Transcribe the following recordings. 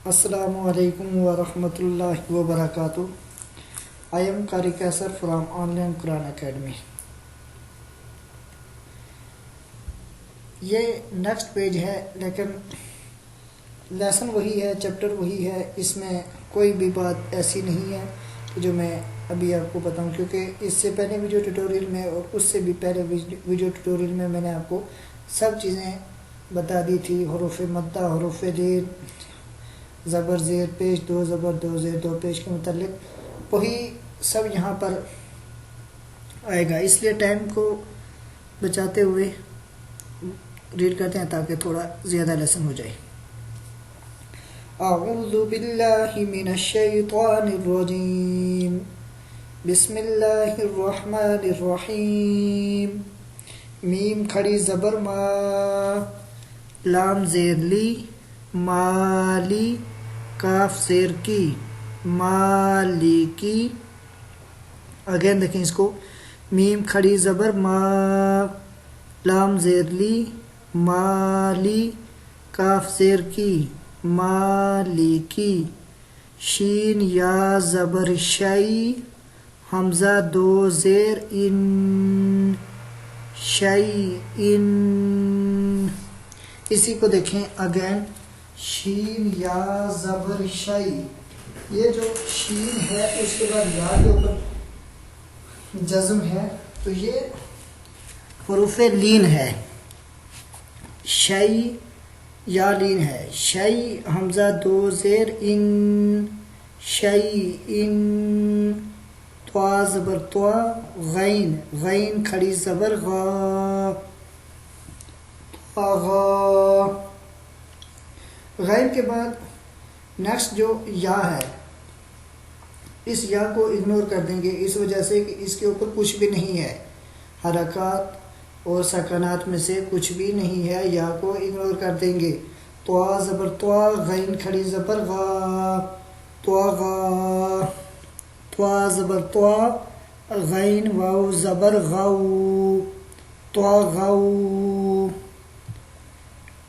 السلام علیکم ورحمۃ اللہ وبرکاتہ. I am Qari Kaisar from Online Quran Academy. یہ نیکسٹ پیج ہے لیکن لیسن وہی ہے، چیپٹر وہی ہے، اس میں کوئی بھی بات ایسی نہیں ہے جو میں ابھی آپ کو بتاؤں، کیونکہ اس سے پہلے ویڈیو ٹیوٹوریل میں اور اس سے بھی پہلے ویڈیو ٹیوٹوریل میں نے آپ کو سب چیزیں بتا دی تھی. حروف مدہ، حروف لین، زبر زیر پیش، دو زبر دو زیر دو پیش کے متعلق وہی سب یہاں پر آئے گا. اس لیے ٹائم کو بچاتے ہوئے ریڈ کرتے ہیں تاکہ تھوڑا زیادہ لیسن ہو جائے. اعوذ باللہ من الشیطان الرجیم، بسم اللہ الرحمن الرحیم. میم کھڑی زبر ما، لام زیر لی، مالی، کاف زیر کی، مالی کی. اگین دیکھیں اس کو، میم کھڑی زبر ما، لام زیر لی، مالی، کاف زیر کی، مالی کی. شین یا زبر شئی، حمزہ دو زیر ان، شئی ان. اسی کو دیکھیں اگین، شین یا زبر شئی. یہ جو شین ہے اس کے بعد یا کے اوپر جزم ہے تو یہ حروف لین ہے. شئی یا لین ہے. شئی حمزہ دو زیر ان، شئی ان. طوا زبر طوا، غین، غین کھڑی زبر غا، غا. غین کے بعد نیکسٹ جو یا ہے، اس یا کو اگنور کر دیں گے اس وجہ سے کہ اس کے اوپر کچھ بھی نہیں ہے، حرکات اور سکنات میں سے کچھ بھی نہیں ہے. یا کو اگنور کر دیں گے. طوا زبر طوا، غین کھڑی زبر غا، طوا غا. طوا زبر طوا، غین واو زبر غو، طوا غو.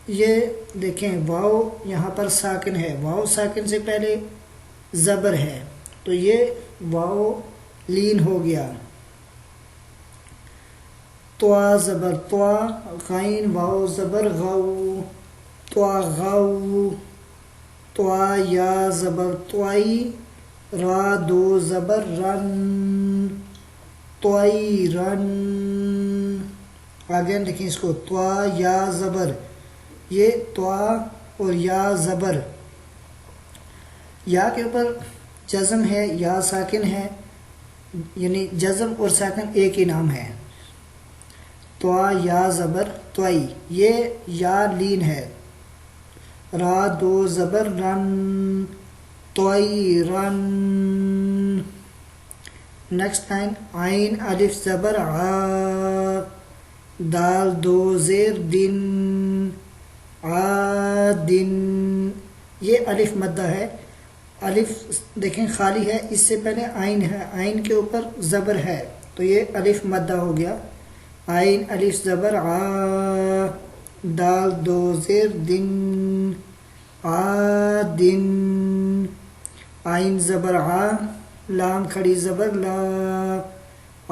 یہ دیکھیں واو یہاں پر ساکن ہے، واو ساکن سے پہلے زبر ہے تو یہ واو لین ہو گیا. طوا زبر طوا، غین واو زبر غو، طوا غو. طوا یا زبر طوائی، را دو زبر رن، طوائی رن. اگین دیکھیں اس کو، طوا یا زبر، یہ طوا اور یا زبر، یا کے اوپر جزم ہے، یا ساکن ہے، یعنی جزم اور ساکن ایک ہی نام ہے. طوا یا زبر طوائی، یہ یا لین ہے. را دو زبر رن، طوائی رن. نیکسٹ لائن، عین الف زبر عا، دال دو زیر دن، عادن. یہ الف مدہ ہے. الف دیکھیں خالی ہے، اس سے پہلے عین ہے، عین کے اوپر زبر ہے تو یہ الف مدہ ہو گیا. عین الف زبر عا، دال دو زیر دن، عادن. عین زبر عا، لام کھڑی زبر لا،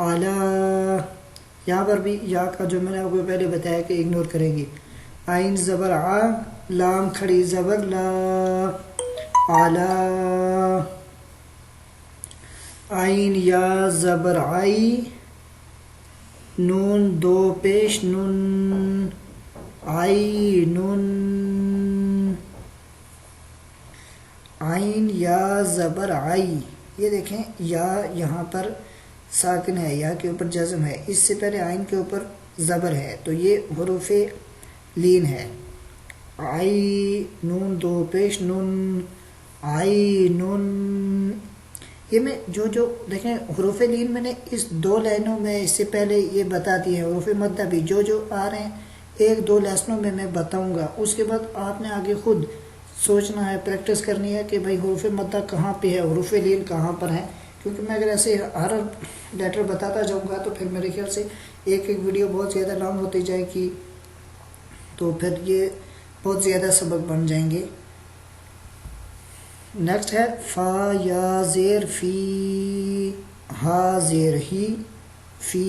علا. یہاں پر بھی یا کا جو میں نے آپ کو پہلے بتایا کہ اگنور کریں گے. عین زبر عا، لام کھڑی زبر لا، علا. عین یا زبر عئی، نون دو پیش نن، عئی نن. عین یا زبر عئی، یہ دیکھیں یا یہاں پر ساکن ہے، یا کے اوپر جزم ہے، اس سے پہلے عین کے اوپر زبر ہے تو یہ حروف لین ہے. عئی نون دو پیش نن، عئی نن. یہ میں جو دیکھیں حروف لین میں نے اس دو لائنوں میں اس سے پہلے یہ بتا دی ہے. حروف مدہ بھی جو آ رہے ہیں ایک دو لیسنوں میں بتاؤں گا. اس کے بعد آپ نے آگے خود سوچنا ہے، پریکٹس کرنی ہے کہ بھائی حروف مدہ کہاں پہ ہے، حروف لین کہاں پر ہیں. کیونکہ میں اگر ایسے ہر لیٹر بتاتا جاؤں گا تو پھر میرے خیال سے ایک ویڈیو بہت زیادہ لانگ ہوتی جائے گی، تو پھر یہ بہت زیادہ سبق بن جائیں گے. نیکسٹ ہے فا یا زیر فی، ہا زیر ہی، فی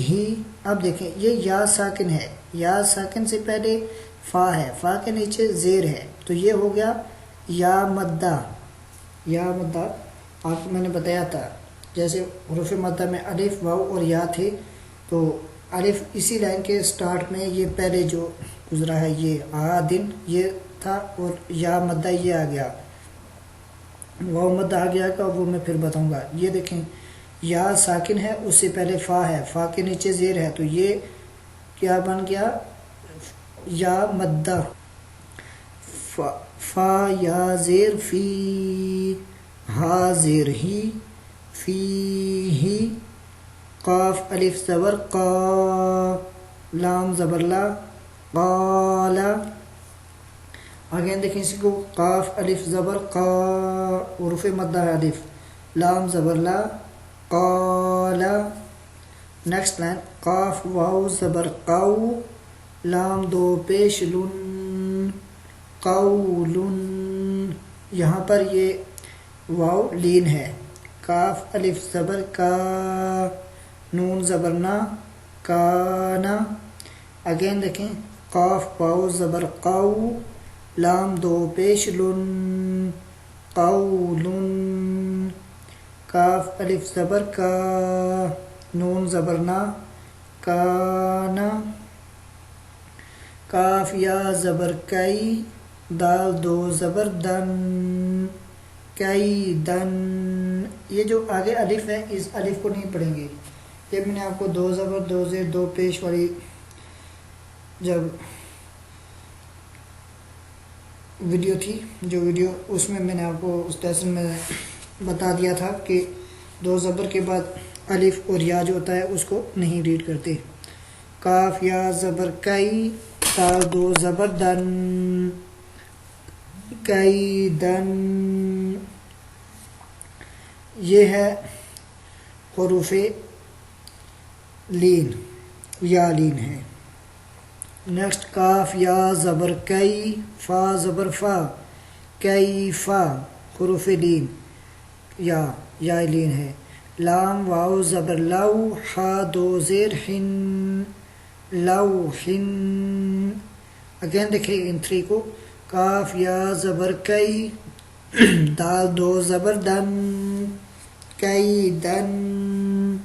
ہی. اب دیکھیں یہ یا ساکن ہے، یا ساکن سے پہلے فا ہے، فا کے نیچے زیر ہے، تو یہ ہو گیا یا مدہ. یا مدہ آپ کو میں نے بتایا تھا، جیسے حروف مدہ میں الف واو اور یا تھے، تو الف اسی لائن کے سٹارٹ میں یہ پہلے جو گزرا ہے یہ دن یہ تھا، اور یا مدہ یہ آ گیا، واو مدہ آ گیا کا وہ میں پھر بتاؤں گا. یہ دیکھیں یا ساکن ہے، اس سے پہلے فا ہے، فا کے نیچے زیر ہے، تو یہ کیا بن گیا یا مدہ. فا یا زیر فی، ہا زیر ہی، فی ہی، قاف الف زبر قا، لام زبر لا، قالا. آگے دیکھیں اسی کو، قاف الف زبر قا، حروف مدہ الف، لام زبر لا، قالا. نیکسٹ لائن قاف واو زبر قو، لام دو پیش لن، قولن. یہاں پر یہ واو لین ہے، کاف الف زبر کا، نون زبر نا، کانا. اگین دیکھیں قاف واو زبر قو، لام دو پیش لن، قولن. کاف الف زبر کا، نون زبر نا، کانا. کاف یا زبر کئی، دال دو زبر دن، کئی دن. یہ جو آگے الف ہے اس الف کو نہیں پڑھیں گے، یہ میں نے آپ کو دو زبر دو زیر دو پیش والی جب ویڈیو تھی، جو ویڈیو اس میں نے آپ کو اس لیسن میں بتا دیا تھا کہ دو زبر کے بعد الف اور یا جو ہوتا ہے اس کو نہیں ریڈ کرتے. کاف یا زبر کئی، دال دو زبر دن، کئی دن. یہ ہے حروف لین، یا لین ہے. نیکسٹ کاف یا زبر کئی، فا زبر فا، کئی فا، حروف لین، یا لین ہے. لام واو زبر لو، ہا دو زیر ہن، لو ہن. اگین دیکھیں ان تھری کو، کاف یا زبر کئی، دال دو زبر دن، کئی دن.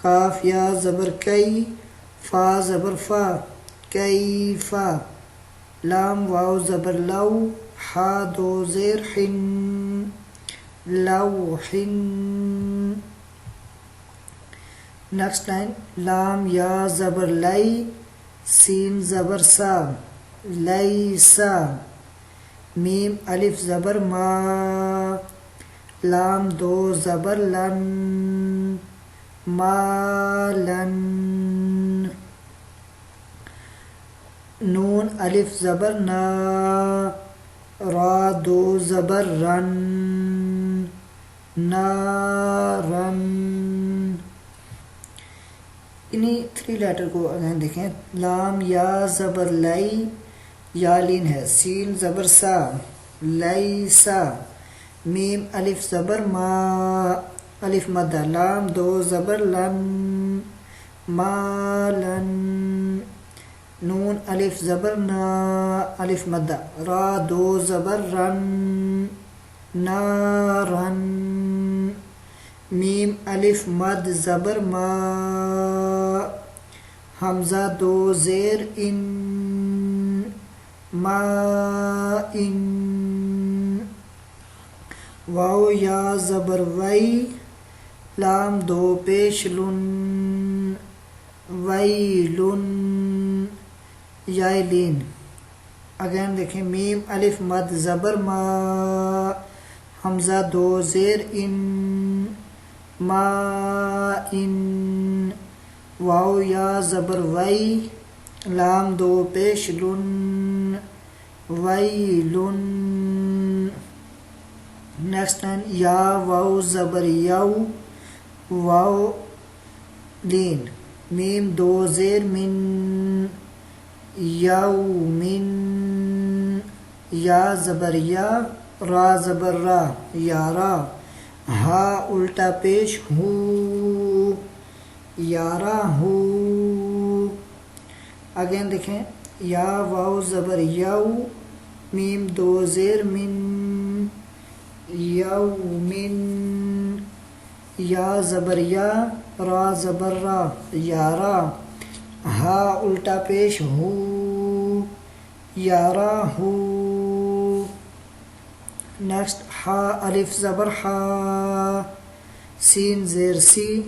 کاف یا زبر کئی، فا زبر فا، کئی فا. لام واو زبر لو، ہا دو زیر ہن، لو ہن. نیکسٹ لائن لام یا زبر لئی، سین زبر سا، لئی سا. میم الف زبر ما، لام دو زبر لن، مالن. نون الف زبر نا، را دو زبر رن، نارن. انہی تھری لیٹر کو اگر دیکھیں، لام یا زبر لئی، یا لین ہے، سین زبر سا، لئی سا. میم الف زبر ما، الف مدہ، لام دو زبر لن، مالن. نون الف زبر نا، الف مدہ، را دو زبر رن، نارن. میم الف مد زبر ما، حمزہ دو زیر ان، ما ان. واو یا زبر وئی، لام دو پیش لن، ویلن، یا لین. اگین دیکھیں میم الف مد زبر ما، حمزہ دو زیر ان، ما ان. واو یا زبر وئی، لام دو پیش لن، ویلن. نیکسٹ لائن یا واو زبر یو، واو لین، میم دو زیر من، یومن. یا زبر یا، را زبر را یارا، ہا الٹا پیش ہو یارا ہو. اگین دیکھیں یا واو زبر یو، میم دو زیر من، یو من، یا زبر یا، را زبر را یارا، ہا الٹا پیش ہو یارا ہو. نیکسٹ ہا الف زبر ہا، سین زیر سی،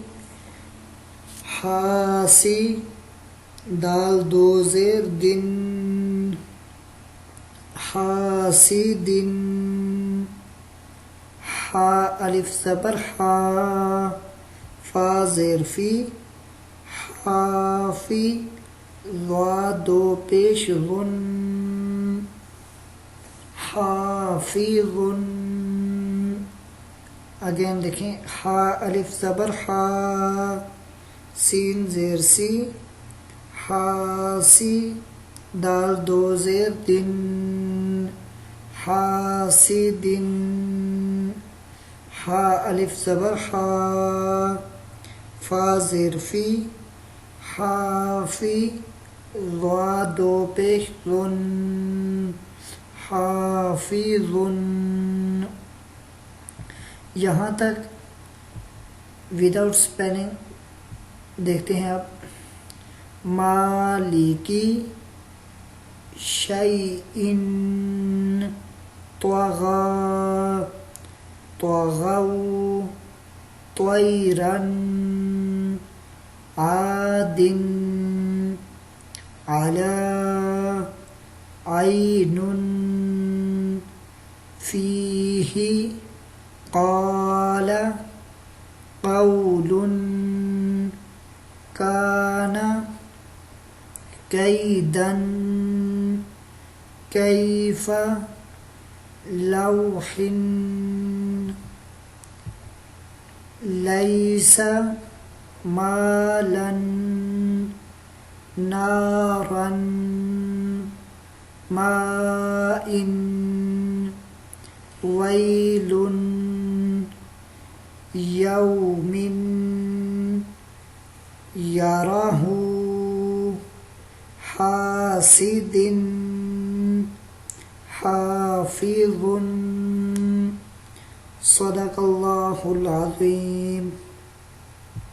ہاسی، دال دو زیر دن، ہاسی دن، ہا الف زبر ہا، فا زیر فی، حافی، وا دو پیش غن، حافظن. اگین دیکھیں ہا الف زبر ہا، سین زیر سی، حاسی، دال دو زیر دن، حاسدن، ہا الف زبر ہا، فا زیر فی، حافی، وا دو پیش ظن، حافظن. یہاں تک وداؤٹ اسپیلنگ دیکھتے ہیں. اب مالکی شیئن، طغا، طغوا، طیرن، عادن، علا، عین، فیہ، قال، قول، کان، کیدن، کیف، لوح، لیس، مالا، نارا، ماء، ویل، یوم، یرہ، حاسد، حافظ. صدق اللہ العظیم.